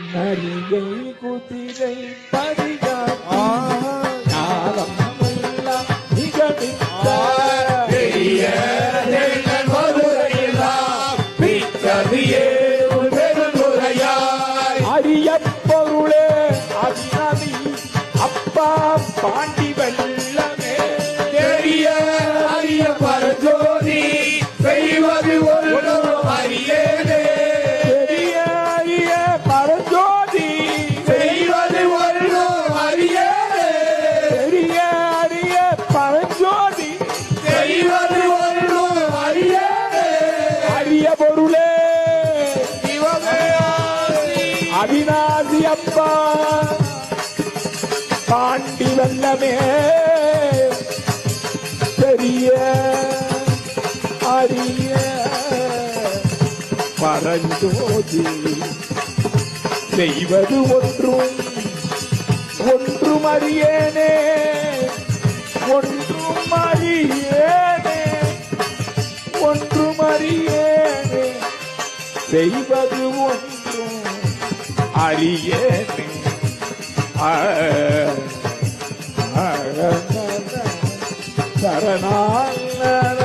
நரிகை குதிரை பரிகாரம் நிகழ்ந்த அரிய பொருளே அபிநவி அப்பா பாண்டி வெள்ளமே தெரிய அரிய பரஜோதி செய்வது ஒரு அரியனே பெரிய அரிய பரஞ்சோதி செய்வது ஒரு அரியனே பெரிய அரிய பரஞ்சோதி செய்வது ஒரு அரியனே அரிய பொருளே சிவமேயாசி அவிநாசி அப்பா பாண்டி வெள்ளமே பெரிய அரிய பரஞ்சோதி செய்வது ஒன்றும் அறியேனே ஒன்றும் அறியேனே ஒன்றும் அறியேனே செய்வது ஒன்றும் அறியேனே சரணால